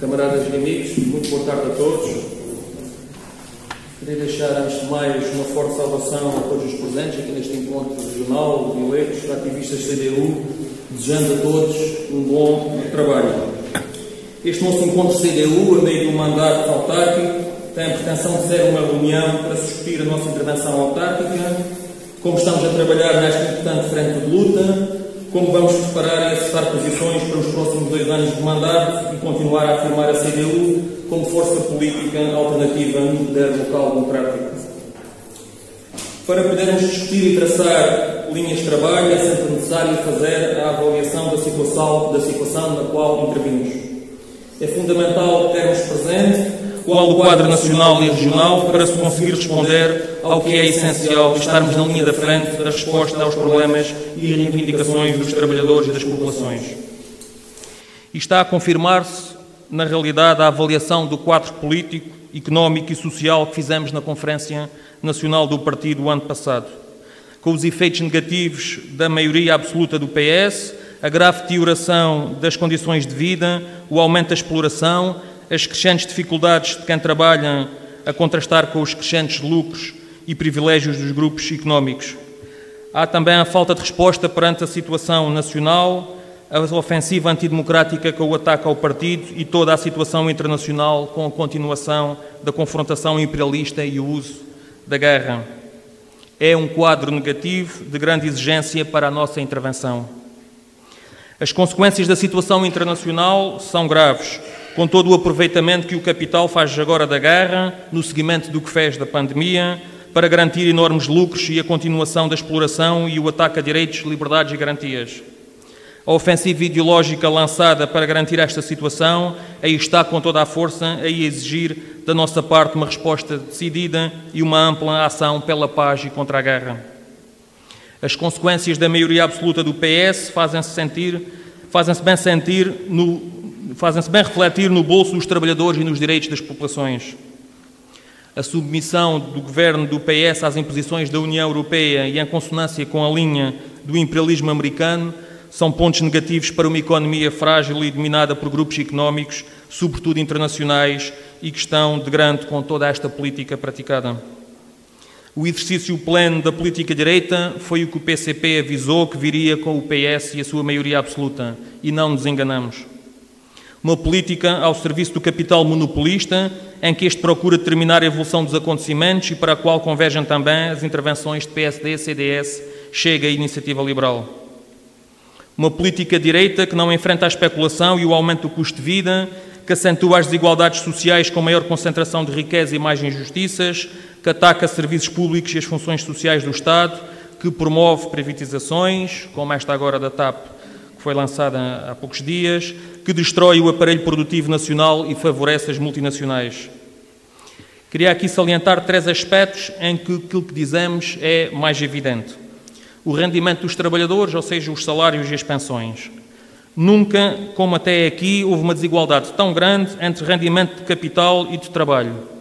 Camaradas e amigos, muito boa tarde a todos. Queria deixar, antes de mais, uma forte saudação a todos os presentes aqui neste encontro regional de eleitos, ativistas CDU, desejando a todos um bom trabalho. Este nosso encontro CDU, a meio de um mandato autárquico, tem a pretensão de ser uma reunião para discutir a nossa intervenção autárquica, como estamos a trabalhar nesta importante frente de luta, como vamos preparar e acertar posições para os próximos 2 anos de mandato e continuar a afirmar a CDU como força política alternativa no poder local democrático. Para podermos discutir e traçar linhas de trabalho, é sempre necessário fazer a avaliação da situação na qual intervimos. É fundamental termos presente qual o quadro nacional e regional para se conseguir responder ao que é essencial, estarmos na linha da frente da resposta aos problemas e reivindicações dos trabalhadores e das populações. E está a confirmar-se, na realidade, a avaliação do quadro político, económico e social que fizemos na Conferência Nacional do Partido o ano passado, com os efeitos negativos da maioria absoluta do PS, a grave deterioração das condições de vida, o aumento da exploração, as crescentes dificuldades de quem trabalha a contrastar com os crescentes lucros e privilégios dos grupos económicos. Há também a falta de resposta perante a situação nacional, a ofensiva antidemocrática com o ataque ao partido e toda a situação internacional com a continuação da confrontação imperialista e o uso da guerra. É um quadro negativo de grande exigência para a nossa intervenção. As consequências da situação internacional são graves, com todo o aproveitamento que o capital faz agora da guerra, no seguimento do que fez da pandemia, para garantir enormes lucros e a continuação da exploração e o ataque a direitos, liberdades e garantias. A ofensiva ideológica lançada para garantir esta situação, aí está com toda a força a exigir da nossa parte uma resposta decidida e uma ampla ação pela paz e contra a guerra. As consequências da maioria absoluta do PS fazem-se bem refletir no bolso dos trabalhadores e nos direitos das populações. A submissão do governo do PS às imposições da União Europeia e em consonância com a linha do imperialismo americano são pontos negativos para uma economia frágil e dominada por grupos económicos, sobretudo internacionais, e que estão de grande com toda esta política praticada. O exercício pleno da política direita foi o que o PCP avisou que viria com o PS e a sua maioria absoluta, e não nos enganamos. Uma política ao serviço do capital monopolista, em que este procura determinar a evolução dos acontecimentos e para a qual convergem também as intervenções de PSD, CDS, Chega e Iniciativa Liberal. Uma política direita que não enfrenta a especulação e o aumento do custo de vida, que acentua as desigualdades sociais com maior concentração de riqueza e mais injustiças, que ataca serviços públicos e as funções sociais do Estado, que promove privatizações, como esta agora da TAP, que foi lançada há poucos dias, que destrói o aparelho produtivo nacional e favorece as multinacionais. Queria aqui salientar 3 aspectos em que aquilo que dizemos é mais evidente. O rendimento dos trabalhadores, ou seja, os salários e as pensões. Nunca, como até aqui, houve uma desigualdade tão grande entre rendimento de capital e de trabalho.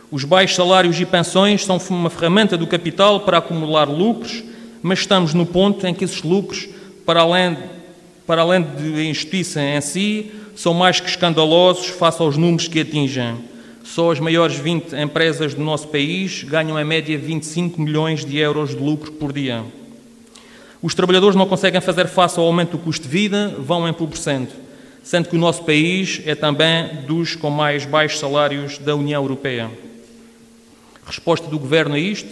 Os baixos salários e pensões são uma ferramenta do capital para acumular lucros, mas estamos no ponto em que esses lucros, para além de injustiça em si, são mais que escandalosos face aos números que atingem. Só as maiores 20 empresas do nosso país ganham em média 25 milhões de euros de lucro por dia. Os trabalhadores não conseguem fazer face ao aumento do custo de vida, vão empobrecendo, sendo que o nosso país é também dos com mais baixos salários da União Europeia. Resposta do Governo a isto: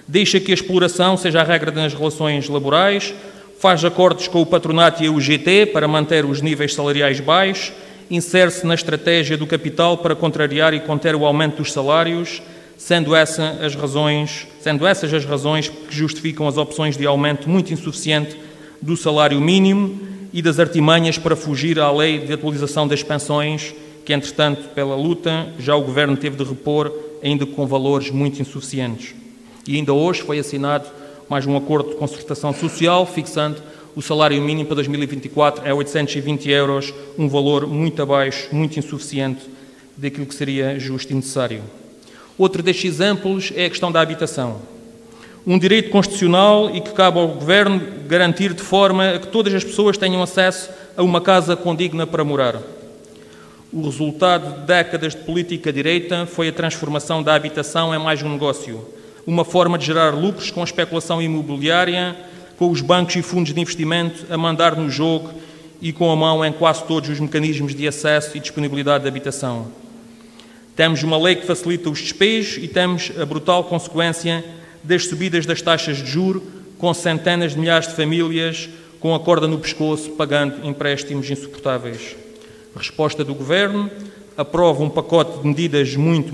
deixa que a exploração seja a regra nas relações laborais, faz acordos com o patronato e a UGT para manter os níveis salariais baixos, insere-se na estratégia do capital para contrariar e conter o aumento dos salários, sendo essas as razões que justificam as opções de aumento muito insuficiente do salário mínimo e das artimanhas para fugir à lei de atualização das pensões, que, entretanto, pela luta, já o Governo teve de repor, ainda com valores muito insuficientes. E ainda hoje foi assinado mais um acordo de concertação social, fixando o salário mínimo para 2024 é 820 euros, um valor muito abaixo, muito insuficiente daquilo que seria justo e necessário. Outro destes exemplos é a questão da habitação. Um direito constitucional e que cabe ao Governo garantir de forma a que todas as pessoas tenham acesso a uma casa condigna para morar. O resultado de décadas de política direita foi a transformação da habitação em mais um negócio, uma forma de gerar lucros com a especulação imobiliária, com os bancos e fundos de investimento a mandar no jogo e com a mão em quase todos os mecanismos de acesso e disponibilidade de habitação. Temos uma lei que facilita os despejos e temos a brutal consequência das subidas das taxas de juros, com centenas de milhares de famílias com a corda no pescoço, pagando empréstimos insuportáveis. Resposta do Governo: aprova um pacote de medidas muito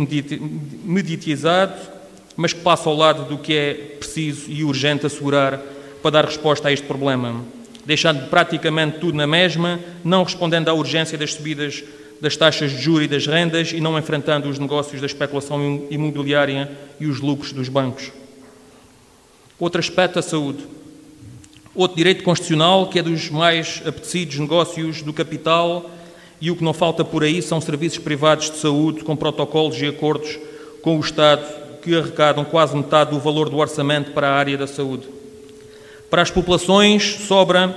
mediatizado, mas que passa ao lado do que é preciso e urgente assegurar para dar resposta a este problema, deixando praticamente tudo na mesma, não respondendo à urgência das subidas das taxas de juros e das rendas e não enfrentando os negócios da especulação imobiliária e os lucros dos bancos. Outro aspecto, a saúde. Outro direito constitucional que é dos mais apetecidos negócios do capital, e o que não falta por aí são serviços privados de saúde com protocolos e acordos com o Estado que arrecadam quase metade do valor do orçamento para a área da saúde. Para as populações sobra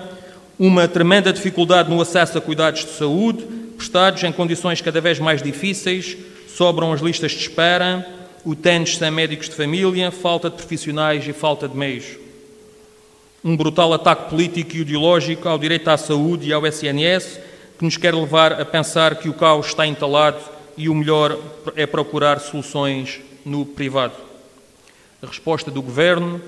uma tremenda dificuldade no acesso a cuidados de saúde, prestados em condições cada vez mais difíceis, sobram as listas de espera, utentes sem médicos de família, falta de profissionais e falta de meios. Um brutal ataque político e ideológico ao direito à saúde e ao SNS, que nos quer levar a pensar que o caos está entalado e o melhor é procurar soluções no privado. A resposta do Governo: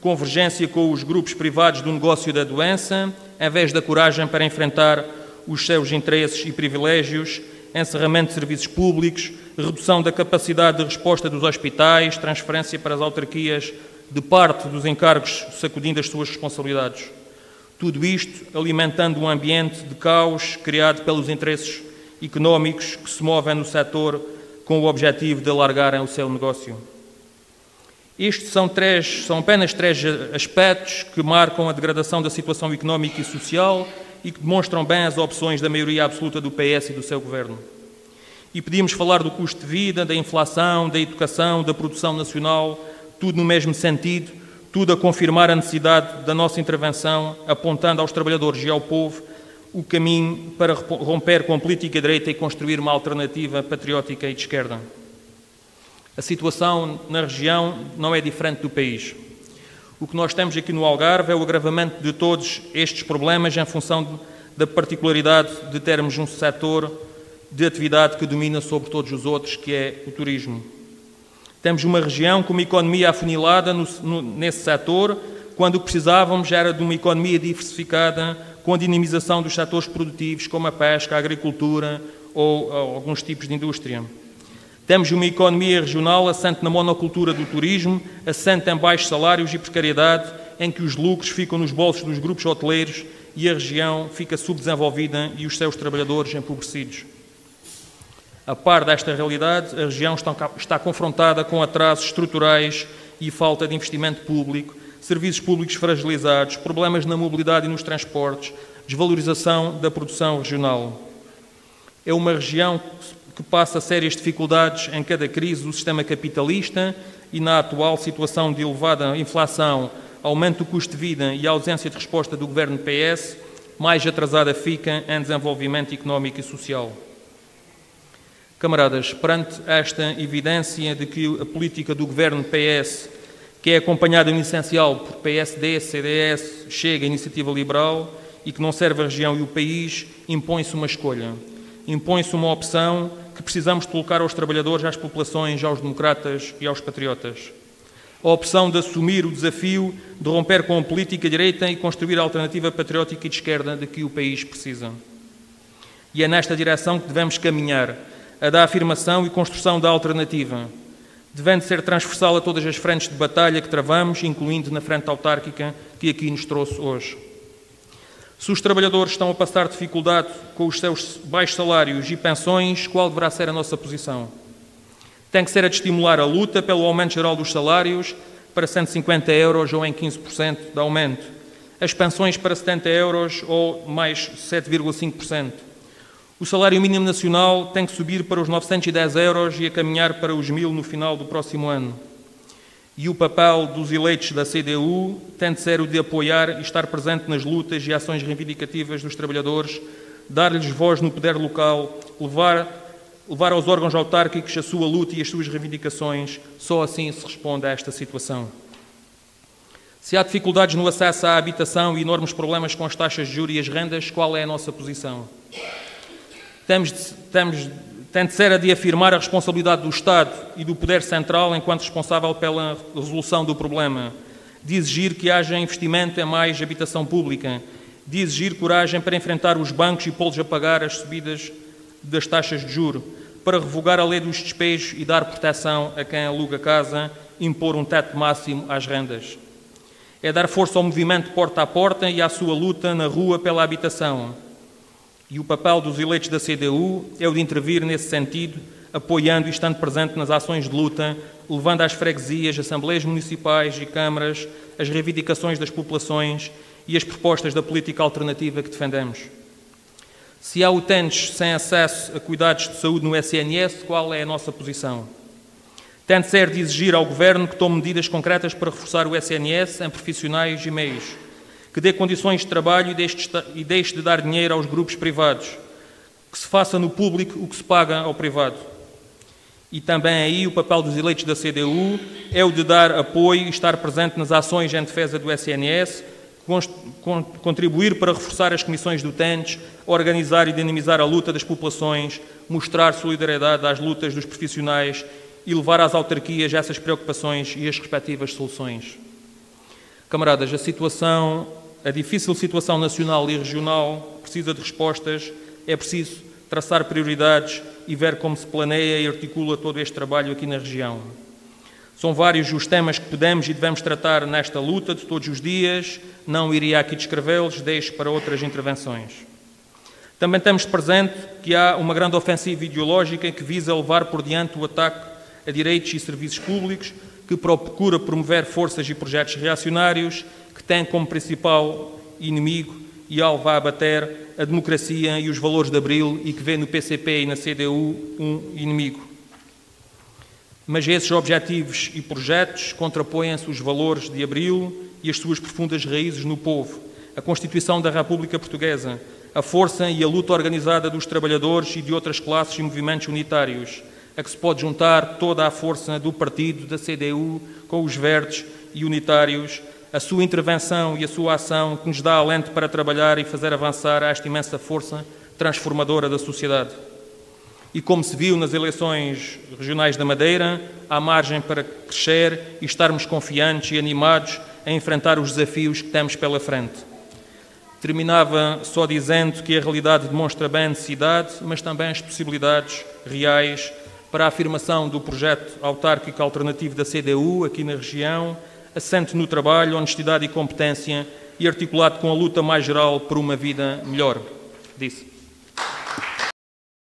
convergência com os grupos privados do negócio da doença, em vez da coragem para enfrentar os seus interesses e privilégios, encerramento de serviços públicos, redução da capacidade de resposta dos hospitais, transferência para as autarquias de parte dos encargos, sacudindo as suas responsabilidades. Tudo isto alimentando um ambiente de caos criado pelos interesses económicos que se movem no setor com o objetivo de alargarem o seu negócio. Estes são apenas três aspectos que marcam a degradação da situação económica e social e que demonstram bem as opções da maioria absoluta do PS e do seu Governo. E podíamos falar do custo de vida, da inflação, da educação, da produção nacional, tudo no mesmo sentido, tudo a confirmar a necessidade da nossa intervenção, apontando aos trabalhadores e ao povo o caminho para romper com a política direita e construir uma alternativa patriótica e de esquerda. A situação na região não é diferente do país. O que nós temos aqui no Algarve é o agravamento de todos estes problemas em função da particularidade de termos um setor de atividade que domina sobre todos os outros, que é o turismo. Temos uma região com uma economia afunilada nesse setor, quando o que precisávamos era de uma economia diversificada, com a dinamização dos setores produtivos, como a pesca, a agricultura ou alguns tipos de indústria. Temos uma economia regional assente na monocultura do turismo, assente em baixos salários e precariedade, em que os lucros ficam nos bolsos dos grupos hoteleiros e a região fica subdesenvolvida e os seus trabalhadores empobrecidos. A par desta realidade, a região está confrontada com atrasos estruturais e falta de investimento público, serviços públicos fragilizados, problemas na mobilidade e nos transportes, desvalorização da produção regional. É uma região que passa sérias dificuldades em cada crise do sistema capitalista e na atual situação de elevada inflação, aumento do custo de vida e ausência de resposta do Governo PS, mais atrasada fica em desenvolvimento económico e social. Camaradas, perante esta evidência de que a política do Governo PS, que é acompanhada em essencial por PSD, CDS, Chega, Iniciativa Liberal e que não serve a região e o país, impõe-se uma escolha. Impõe-se uma opção que precisamos de colocar aos trabalhadores, às populações, aos democratas e aos patriotas. A opção de assumir o desafio de romper com a política direita e construir a alternativa patriótica e de esquerda de que o país precisa. E é nesta direção que devemos caminhar, a da afirmação e construção da alternativa, devendo ser transversal a todas as frentes de batalha que travamos, incluindo na frente autárquica que aqui nos trouxe hoje. Se os trabalhadores estão a passar dificuldade com os seus baixos salários e pensões, qual deverá ser a nossa posição? Tem que ser a de estimular a luta pelo aumento geral dos salários para 150 euros ou em 15% de aumento, as pensões para 70 euros ou mais 7,5%. O salário mínimo nacional tem que subir para os 910 euros e a caminhar para os 1.000 no final do próximo ano. E o papel dos eleitos da CDU tem de ser o de apoiar e estar presente nas lutas e ações reivindicativas dos trabalhadores, dar-lhes voz no poder local, levar aos órgãos autárquicos a sua luta e as suas reivindicações. Só assim se responde a esta situação. Se há dificuldades no acesso à habitação e enormes problemas com as taxas de juros e as rendas, qual é a nossa posição? Tem de ser a de afirmar a responsabilidade do Estado e do Poder Central enquanto responsável pela resolução do problema, de exigir que haja investimento em mais habitação pública, de exigir coragem para enfrentar os bancos e pô-los a pagar as subidas das taxas de juro, para revogar a lei dos despejos e dar proteção a quem aluga casa, impor um teto máximo às rendas. É dar força ao movimento porta a porta e à sua luta na rua pela habitação. E o papel dos eleitos da CDU é o de intervir nesse sentido, apoiando e estando presente nas ações de luta, levando às freguesias, assembleias municipais e câmaras as reivindicações das populações e as propostas da política alternativa que defendemos. Se há utentes sem acesso a cuidados de saúde no SNS, qual é a nossa posição? Tem de ser de exigir ao Governo que tome medidas concretas para reforçar o SNS em profissionais e meios, que dê condições de trabalho e deixe de dar dinheiro aos grupos privados, que se faça no público o que se paga ao privado. E também aí o papel dos eleitos da CDU é o de dar apoio e estar presente nas ações em defesa do SNS, contribuir para reforçar as comissões de utentes, organizar e dinamizar a luta das populações, mostrar solidariedade às lutas dos profissionais e levar às autarquias essas preocupações e as respectivas soluções. Camaradas, a difícil situação nacional e regional precisa de respostas, é preciso traçar prioridades e ver como se planeia e articula todo este trabalho aqui na região. São vários os temas que podemos e devemos tratar nesta luta de todos os dias, não iria aqui descrevê-los, deixo para outras intervenções. Também temos presente que há uma grande ofensiva ideológica que visa levar por diante o ataque a direitos e serviços públicos, que procura promover forças e projetos reacionários, que tem como principal inimigo e alvo a abater a democracia e os valores de Abril e que vê no PCP e na CDU um inimigo. Mas esses objetivos e projetos contrapõem-se os valores de Abril e as suas profundas raízes no povo, a Constituição da República Portuguesa, a força e a luta organizada dos trabalhadores e de outras classes e movimentos unitários, a que se pode juntar toda a força do partido, da CDU, com os verdes e unitários, a sua intervenção e a sua ação que nos dá alento para trabalhar e fazer avançar esta imensa força transformadora da sociedade. E como se viu nas eleições regionais da Madeira, há margem para crescer e estarmos confiantes e animados a enfrentar os desafios que temos pela frente. Terminava só dizendo que a realidade demonstra bem a necessidade, mas também as possibilidades reais para a afirmação do projeto autárquico alternativo da CDU aqui na região, assente no trabalho, honestidade e competência e articulado com a luta mais geral por uma vida melhor. Disse.